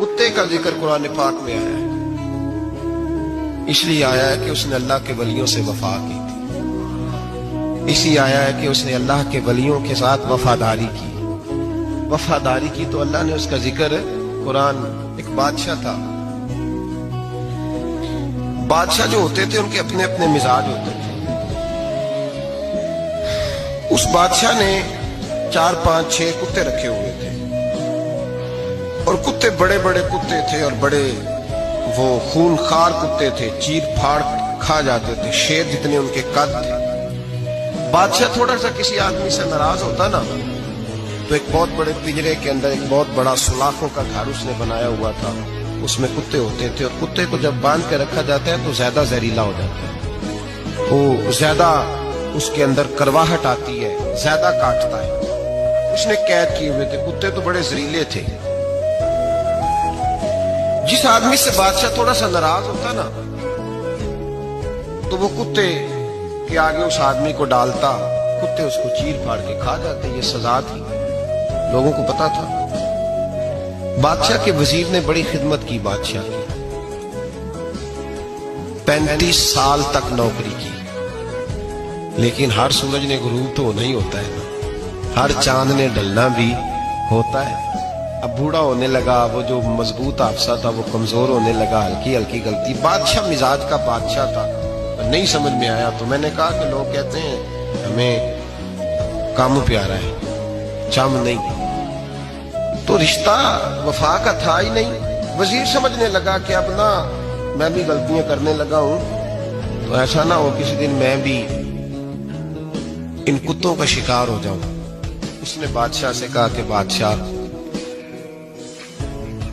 कुत्ते का जिक्र कुरान पाक में आया है, इसलिए आया है कि उसने अल्लाह के वलियों से वफा की थी, इसलिए आया है कि उसने अल्लाह के वलियों के साथ वफादारी की। वफादारी की तो अल्लाह ने उसका जिक्र, कुरान एक बादशाह था, बादशाह जो होते थे उनके अपने अपने मिजाज होते थे। उस बादशाह ने 4 5 6 कुत्ते रखे हुए थे, और कुत्ते बड़े बड़े कुत्ते थे, और बड़े वो खूनखार कुत्ते थे, चीर फाड़ खा जाते थे, शेर जितने उनके कद थे। बादशाह थोड़ा सा किसी आदमी से नाराज होता ना, तो एक बहुत बड़े पिंजरे के अंदर एक बहुत बड़ा सुलाखों का घर उसने बनाया हुआ था, उसमें कुत्ते होते थे, और कुत्ते को जब बांध के रखा जाता है तो ज्यादा जहरीला हो जाता है, वो ज्यादा उसके अंदर करवाहट आती है, ज्यादा काटता है। उसने कैद किए हुए थे, कुत्ते तो बड़े जहरीले थे। जिस आदमी से बादशाह थोड़ा सा नाराज होता ना, तो वो कुत्ते के आगे उस आदमी को डालता, कुत्ते उसको चीर फाड़ के खा जाते। ये सजा थी, लोगों को पता था। बादशाह के वजीर ने बड़ी खिदमत की बादशाह की, 35 साल तक नौकरी की, लेकिन हर सूरज ने गुरूब तो नहीं होता है ना, हर चांद ने ढलना भी होता है। अब बूढ़ा होने लगा, वो जो मजबूत हाफसा था वो कमजोर होने लगा, हल्की हल्की गलती। बादशाह मिजाज का बादशाह था, नहीं समझ में आया तो मैंने कहा कि लोग कहते हैं हमें काम प्यारा है, चाम नहीं, तो रिश्ता वफा का था ही नहीं। वजीर समझने लगा कि अब ना मैं भी गलतियां करने लगा हूं, तो ऐसा ना हो किसी दिन मैं भी इन कुत्तों का शिकार हो जाऊं। उसने बादशाह से कहा कि बादशाह,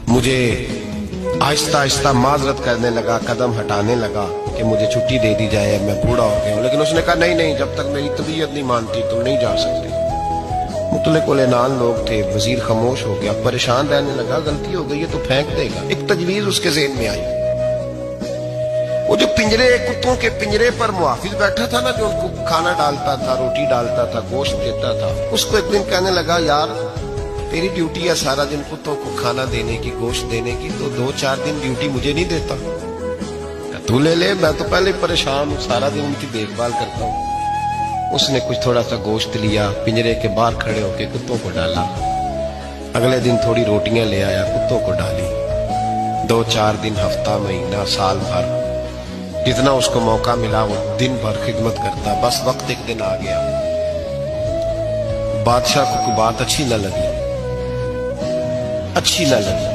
मुझे आहिस्ता आहिस्ता माजरत करने लगा, कदम हटाने लगा कि मुझे छुट्टी दे दी जाए, मैं बूढ़ा हो गया हूं। लेकिन उसने कहा नहीं नहीं, जब तक मेरी तबीयत नहीं मानती तुम नहीं जा सकते। मुतलक उलेनान लोग थे, वजीर खामोश हो गया, परेशान रहने लगा, गलती हो गई है तो फेंक देगा। एक तजवीज उसके ज़हन में आई, वो जो पिंजरे, कुत्तों के पिंजरे पर मुहाफिज बैठा था ना, जो उनको खाना डालता था, रोटी डालता था, गोश्त देता था, उसको एक दिन कहने लगा, यार तेरी ड्यूटी है सारा दिन कुत्तों को खाना देने की, गोश्त देने की, तो 2-4 दिन ड्यूटी मुझे नहीं देता, तू ले ले, मैं तो पहले परेशान हूं, सारा दिन उनकी देखभाल करता हूं। उसने कुछ थोड़ा सा गोश्त लिया, पिंजरे के बाहर खड़े होकर कुत्तों को डाला। अगले दिन थोड़ी रोटियां ले आया, कुत्तों को डाली। 2-4 दिन, हफ्ता, महीना, साल भर, जितना उसको मौका मिला वो दिन भर खिदमत करता। बस वक्त एक दिन आ गया, बादशाह को कोई बात अच्छी न लगी, अच्छी न लगी।